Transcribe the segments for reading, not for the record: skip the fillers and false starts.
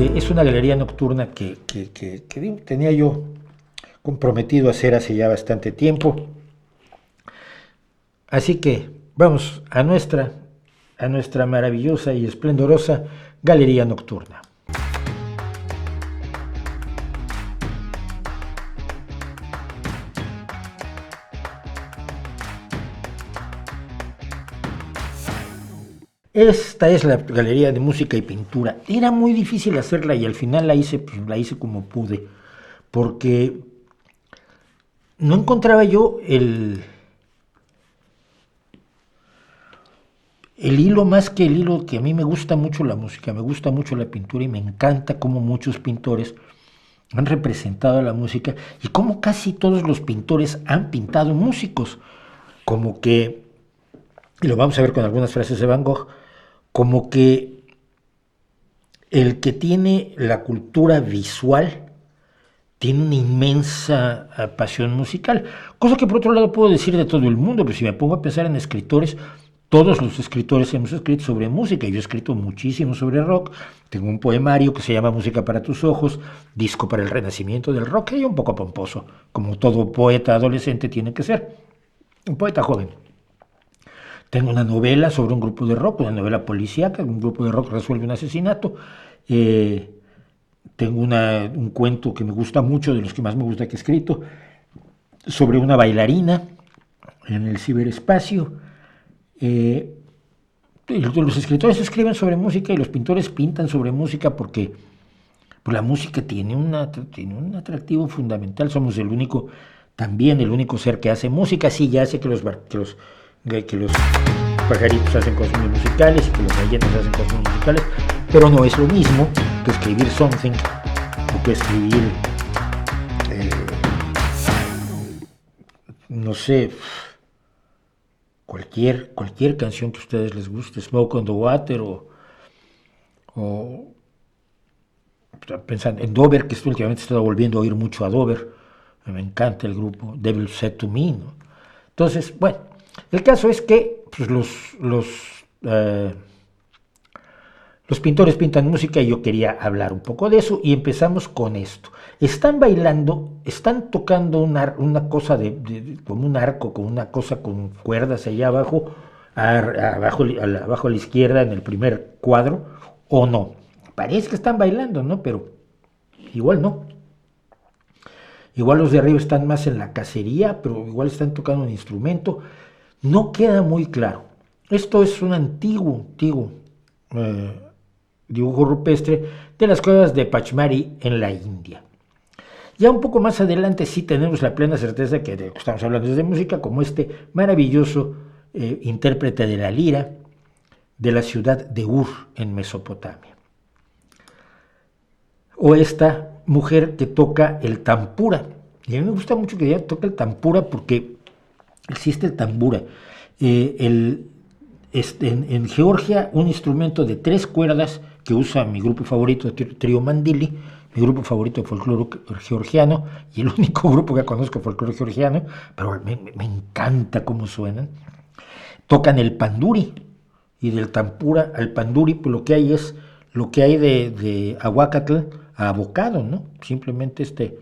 Es una galería nocturna digo, tenía yo comprometido a hacer hace ya bastante tiempo. Así que vamos a nuestra maravillosa y esplendorosa galería nocturna. Esta es la galería de música y pintura. Era muy difícil hacerla y al final pues, la hice como pude, porque no encontraba yo el hilo más que el hilo que a mí me gusta mucho la música, me gusta mucho la pintura y me encanta cómo muchos pintores han representado la música y cómo casi todos los pintores han pintado músicos, como que, y lo vamos a ver con algunas frases de Van Gogh, como que el que tiene la cultura visual tiene una inmensa pasión musical, cosa que por otro lado puedo decir de todo el mundo, pero si me pongo a pensar en escritores, todos los escritores hemos escrito sobre música, yo he escrito muchísimo sobre rock, tengo un poemario que se llama Música para tus ojos, disco para el renacimiento del rock, y un poco pomposo, como todo poeta adolescente tiene que ser, un poeta joven. Tengo una novela sobre un grupo de rock, una novela policíaca, un grupo de rock resuelve un asesinato. Tengo un cuento que me gusta mucho, de los que más me gusta que he escrito, sobre una bailarina en el ciberespacio. Los escritores escriben sobre música y los pintores pintan sobre música porque pues, la música tiene un atractivo fundamental. Somos también el único ser que hace música. Sí, ya sé que los pajaritos hacen cosas muy musicales y que los ballenas hacen cosas muy musicales, pero no es lo mismo que escribir something o que escribir, no sé, cualquier canción que a ustedes les guste, Smoke on the Water o pensando en Dover, que últimamente he estado volviendo a oír mucho a Dover, me encanta el grupo Devil Said to Me, ¿no? Entonces, bueno, el caso es que pues, los pintores pintan música y yo quería hablar un poco de eso y empezamos con esto. Están bailando, están tocando una cosa como un arco, como una cosa con cuerdas allá abajo, abajo a la izquierda en el primer cuadro, o no. Parece que están bailando, ¿no? Pero igual no. Igual los de arriba están más en la cacería, pero igual están tocando un instrumento. No queda muy claro. Esto es un antiguo dibujo rupestre de las cuevas de Pachmari en la India. Ya un poco más adelante sí tenemos la plena certeza que estamos hablando de música, como este maravilloso intérprete de la lira de la ciudad de Ur en Mesopotamia. O esta mujer que toca el tampura. Y a mí me gusta mucho que ella toque el tampura porque existe el tambura. En Georgia, un instrumento de 3 cuerdas que usa mi grupo favorito, Trío Mandili, mi grupo favorito de folclore georgiano y el único grupo que conozco de folclore georgiano, pero me encanta cómo suenan. Tocan el panduri y del tampura al panduri, pues lo que hay es lo que hay de aguacatl a abocado, ¿no? Simplemente este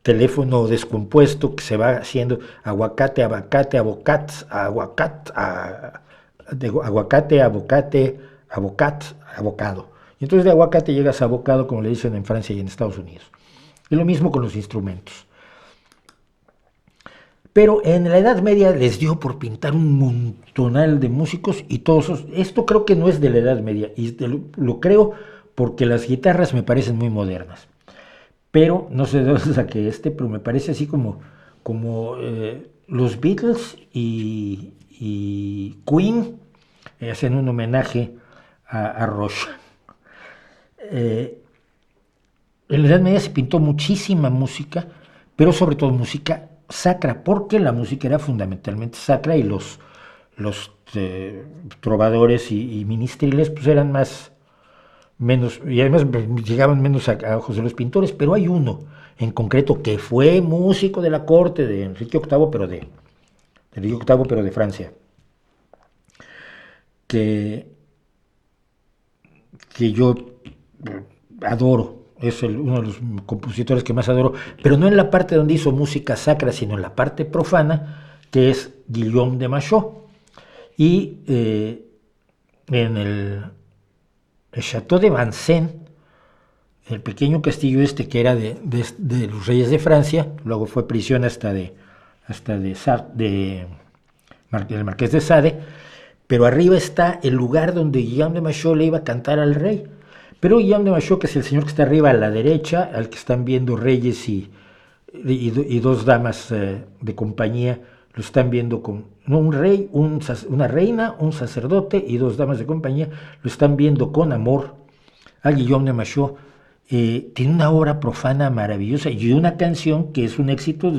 teléfono descompuesto que se va haciendo aguacate, abacate, abocat, aguacat, aguacate, abocate, abocat, abocado. Y entonces de aguacate llegas a abocado, como le dicen en Francia y en Estados Unidos. Y lo mismo con los instrumentos. Pero en la Edad Media les dio por pintar un montonal de músicos y todos esto creo que no es de la Edad Media, y lo creo porque las guitarras me parecen muy modernas. Pero no sé de dónde saqué pero me parece así como los Beatles y Queen hacen un homenaje a Rush. En la Edad Media se pintó muchísima música, pero sobre todo música sacra, porque la música era fundamentalmente sacra y los trovadores y ministriles pues eran menos, y además llegaban menos a ojos de los pintores, pero hay uno en concreto que fue músico de la corte de Enrique VIII, pero de Francia, que que yo adoro, es uno de los compositores que más adoro, pero no en la parte donde hizo música sacra, sino en la parte profana, que es Guillaume de Machaut. Y en el Château de Vincennes, el pequeño castillo este que era de los reyes de Francia, luego fue prisión del Marqués de Sade, pero arriba está el lugar donde Guillaume de Machaut le iba a cantar al rey. Pero Guillaume de Machaut, que es el señor que está arriba a la derecha, al que están viendo reyes y dos damas de compañía, lo están viendo con un rey, una reina, un sacerdote y dos damas de compañía, lo están viendo con amor a Guillaume de Machaut. Tiene una obra profana maravillosa y una canción que es un éxito,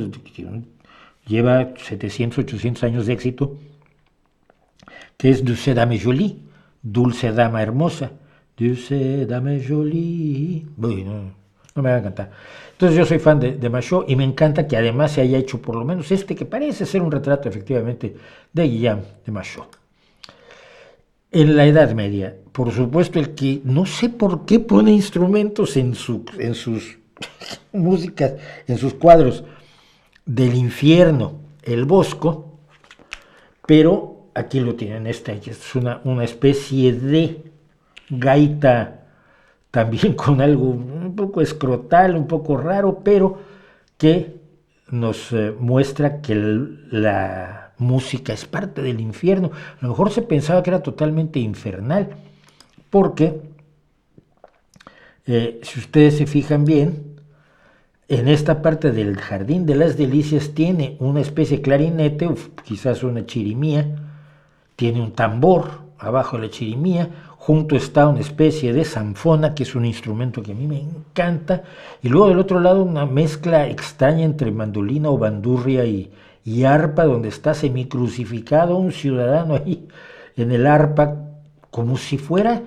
lleva 700, 800 años de éxito, que es Dulce Dame Jolie, Dulce Dama Hermosa. Dulce Dame Jolie. Uy, no me va a cantar. Entonces yo soy fan de Machaut y me encanta que además se haya hecho por lo menos este que parece ser un retrato efectivamente de Guillaume de Machaut. En la Edad Media, por supuesto, el que no sé por qué pone instrumentos en sus músicas, en sus cuadros del infierno, el Bosco, pero aquí lo tienen, esta es una especie de gaita también con algo un poco escrotal, un poco raro, pero que nos muestra que la música es parte del infierno. A lo mejor se pensaba que era totalmente infernal, porque si ustedes se fijan bien, en esta parte del Jardín de las Delicias tiene una especie de clarinete, quizás una chirimía, tiene un tambor abajo de la chirimía, junto está una especie de zanfona, que es un instrumento que a mí me encanta, y luego del otro lado una mezcla extraña entre mandolina o bandurria y arpa, donde está semicrucificado un ciudadano ahí en el arpa, como si fuera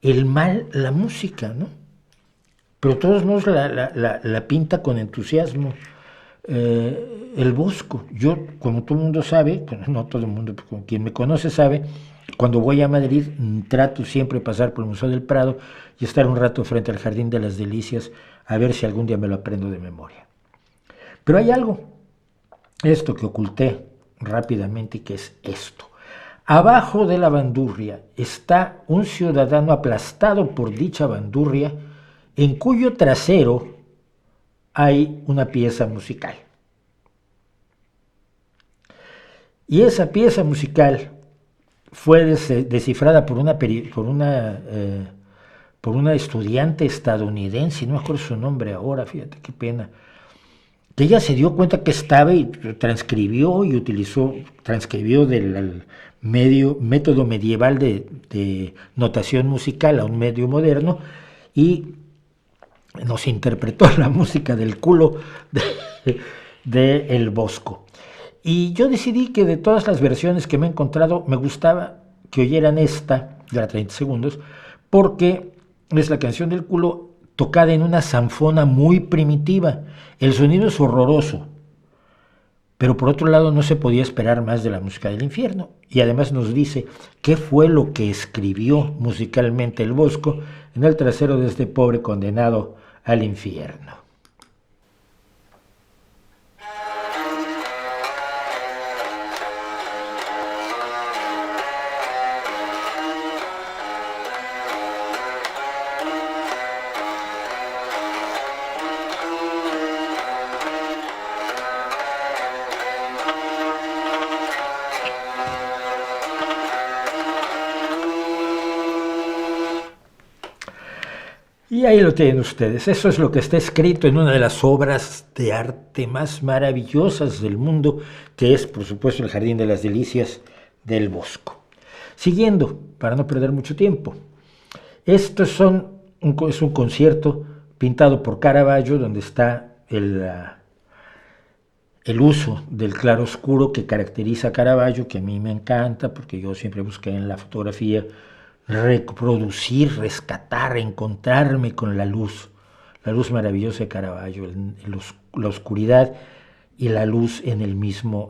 el mal la música, ¿no? Pero todos modos la pinta con entusiasmo. El Bosco, yo, como todo el mundo sabe, no todo el mundo, pero quien me conoce sabe, cuando voy a Madrid trato siempre de pasar por el Museo del Prado y estar un rato frente al Jardín de las Delicias a ver si algún día me lo aprendo de memoria. Pero hay algo, esto que oculté rápidamente, y que es esto. Abajo de la bandurria está un ciudadano aplastado por dicha bandurria, en cuyo trasero hay una pieza musical. Y esa pieza musical fue descifrada por una estudiante estadounidense, no me acuerdo su nombre ahora, fíjate qué pena, que ella se dio cuenta que estaba y transcribió del método medieval de notación musical a un medio moderno y nos interpretó la música del culo de El Bosco. Y yo decidí que de todas las versiones que me he encontrado, me gustaba que oyeran esta, de 30 segundos, porque es la canción del culo tocada en una zanfona muy primitiva. El sonido es horroroso, pero por otro lado no se podía esperar más de la música del infierno. Y además nos dice qué fue lo que escribió musicalmente El Bosco en el trasero de este pobre condenado al infierno. Y ahí lo tienen ustedes, eso es lo que está escrito en una de las obras de arte más maravillosas del mundo, que es, por supuesto, el Jardín de las Delicias del Bosco. Siguiendo, para no perder mucho tiempo, esto es un concierto pintado por Caravaggio, donde está el uso del claroscuro que caracteriza a Caravaggio, que a mí me encanta, porque yo siempre busqué en la fotografía reproducir, rescatar, encontrarme con la luz maravillosa de Caravaggio, la oscuridad y la luz en el mismo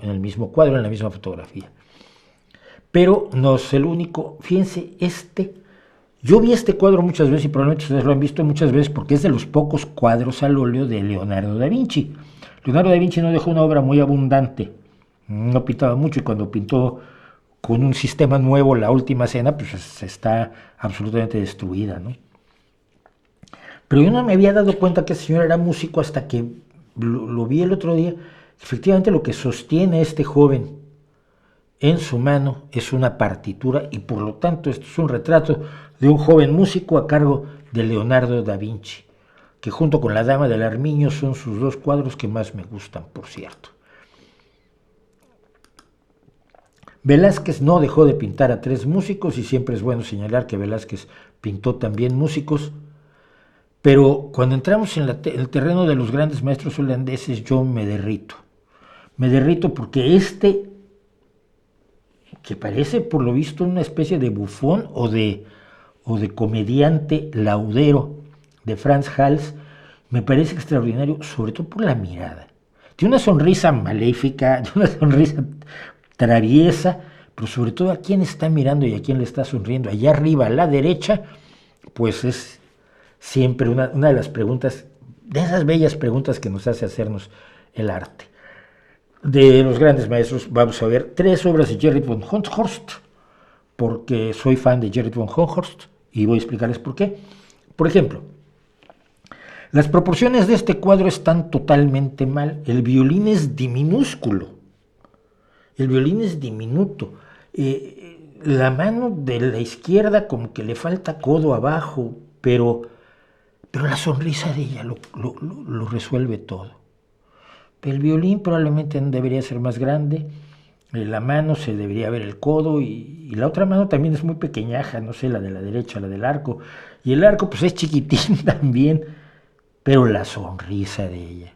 cuadro, en la misma fotografía. Pero no es el único, fíjense, Yo vi este cuadro muchas veces y probablemente ustedes lo han visto muchas veces porque es de los pocos cuadros al óleo de Leonardo da Vinci. Leonardo da Vinci no dejó una obra muy abundante, no pintaba mucho y cuando pintó con un sistema nuevo la última cena, pues está absolutamente destruida, ¿no? Pero yo no me había dado cuenta que ese señor era músico hasta que lo vi el otro día. Efectivamente lo que sostiene este joven en su mano es una partitura y por lo tanto esto es un retrato de un joven músico a cargo de Leonardo da Vinci, que junto con La Dama del Armiño son sus dos cuadros que más me gustan, por cierto. Velázquez no dejó de pintar a tres músicos y siempre es bueno señalar que Velázquez pintó también músicos, pero cuando entramos en el terreno de los grandes maestros holandeses yo me derrito. Me derrito porque que parece por lo visto una especie de bufón o de comediante laudero de Frans Hals, me parece extraordinario, sobre todo por la mirada. Tiene una sonrisa maléfica, una sonrisa traviesa, pero sobre todo a quién está mirando y a quién le está sonriendo. Allá arriba, a la derecha, pues es siempre una de las preguntas, de esas bellas preguntas que nos hace hacernos el arte. De los grandes maestros vamos a ver tres obras de Gerrit von Honthorst, porque soy fan de Gerrit von Honthorst y voy a explicarles por qué. Por ejemplo, las proporciones de este cuadro están totalmente mal. El violín es minúsculo, el violín es diminuto. La mano de la izquierda como que le falta codo abajo, pero la sonrisa de ella lo resuelve todo. El violín probablemente debería ser más grande, la mano se debería ver el codo y la otra mano también es muy pequeñaja, no sé, la de la derecha, la del arco. Y el arco pues es chiquitín también, pero la sonrisa de ella,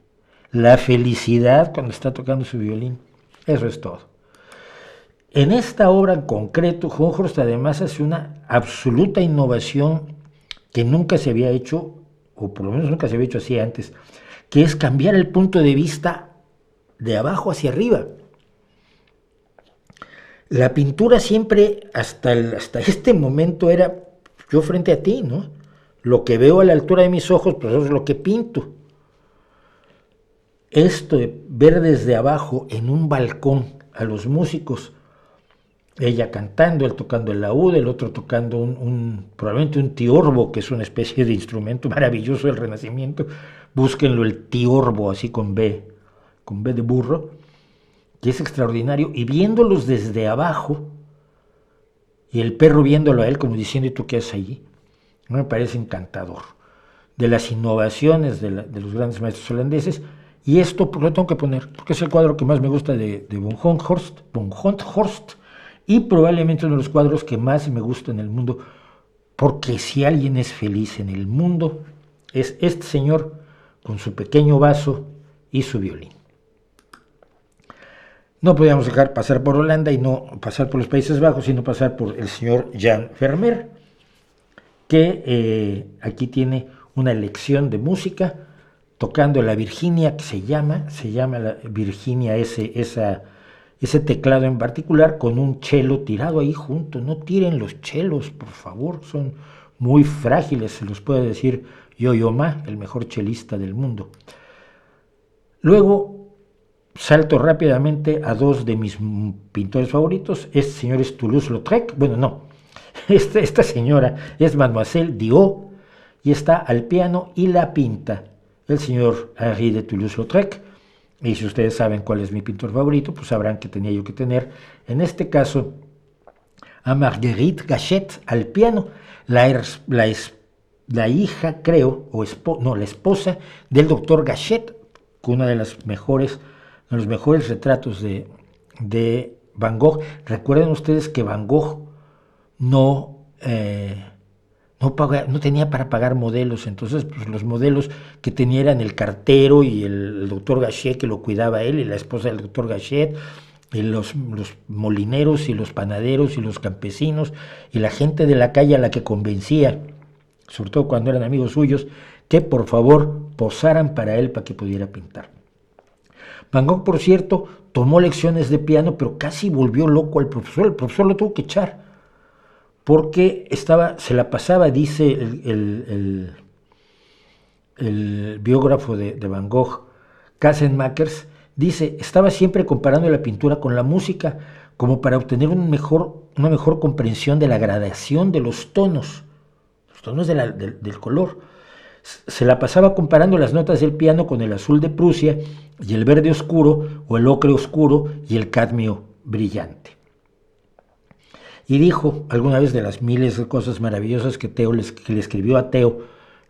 la felicidad cuando está tocando su violín, eso es todo. En esta obra en concreto, Honthorst además hace una absoluta innovación que nunca se había hecho, o por lo menos nunca se había hecho así antes, que es cambiar el punto de vista de abajo hacia arriba. La pintura siempre, hasta este momento, era yo frente a ti, ¿no? Lo que veo a la altura de mis ojos, pues eso es lo que pinto. Esto de ver desde abajo en un balcón a los músicos, ella cantando, él tocando el laúd, el otro tocando probablemente un tiorbo, que es una especie de instrumento maravilloso del Renacimiento. Búsquenlo, el tiorbo, así con B de burro, que es extraordinario, y viéndolos desde abajo, y el perro viéndolo a él como diciendo, ¿y tú qué haces allí? Me parece encantador. De las innovaciones de los grandes maestros holandeses, y esto lo tengo que poner, porque es el cuadro que más me gusta de von Honthorst, y probablemente uno de los cuadros que más me gusta en el mundo, porque si alguien es feliz en el mundo, es este señor con su pequeño vaso y su violín. No podíamos dejar pasar por Holanda y no pasar por los Países Bajos, sino pasar por el señor Jan Vermeer, que aquí tiene una lección de música, tocando la Virginia, que se llama la Virginia, ese teclado en particular, con un cello tirado ahí junto. No tiren los chelos, por favor, son muy frágiles, se los puede decir Yo-Yo Ma, el mejor chelista del mundo. Luego salto rápidamente a dos de mis pintores favoritos. Este señor es Toulouse-Lautrec, bueno, no, esta señora es Mademoiselle Diot y está al piano y la pinta el señor Henri de Toulouse-Lautrec. Y si ustedes saben cuál es mi pintor favorito, pues sabrán que tenía yo que tener, en este caso, a Marguerite Gachet al piano, la hija, creo, la esposa del doctor Gachet, una de los mejores retratos de Van Gogh. Recuerden ustedes que Van Gogh no tenía para pagar modelos, entonces pues, los modelos que tenía eran el cartero y el doctor Gachet, que lo cuidaba él, y la esposa del doctor Gachet, y los molineros y los panaderos y los campesinos y la gente de la calle a la que convencía, sobre todo cuando eran amigos suyos, que por favor posaran para él para que pudiera pintar. Van Gogh, por cierto, tomó lecciones de piano, pero casi volvió loco al profesor. El profesor lo tuvo que echar, porque se la pasaba, dice el biógrafo de Van Gogh, Kassenmakers, dice, estaba siempre comparando la pintura con la música, como para obtener una mejor comprensión de la gradación de los tonos del color. Se la pasaba comparando las notas del piano con el azul de Prusia y el verde oscuro o el ocre oscuro y el cadmio brillante. Y dijo alguna vez de las miles de cosas maravillosas que le escribió a Theo,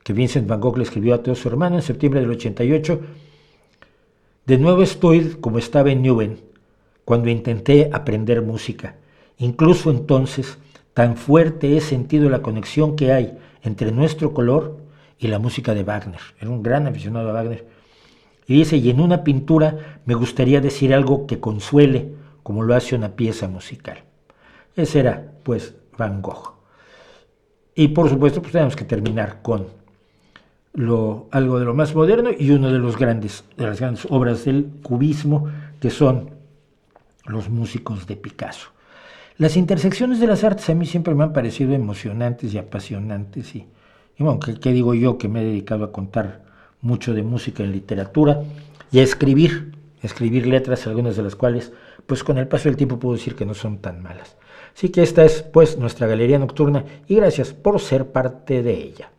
que Vincent Van Gogh le escribió a Theo, su hermano, en septiembre del 88, de nuevo estoy como estaba en Newben, cuando intenté aprender música. Incluso entonces, tan fuerte he sentido la conexión que hay entre nuestro color y la música de Wagner. Era un gran aficionado a Wagner. Y dice, y en una pintura me gustaría decir algo que consuele, como lo hace una pieza musical. Ese era, pues, Van Gogh. Y por supuesto, pues tenemos que terminar con algo de lo más moderno y uno de las grandes obras del cubismo, que son los músicos de Picasso. Las intersecciones de las artes a mí siempre me han parecido emocionantes y apasionantes, y bueno, ¿qué digo yo, que me he dedicado a contar mucho de música en literatura y a escribir letras, algunas de las cuales, pues con el paso del tiempo puedo decir que no son tan malas. Así que esta es, pues, nuestra galería nocturna, y gracias por ser parte de ella.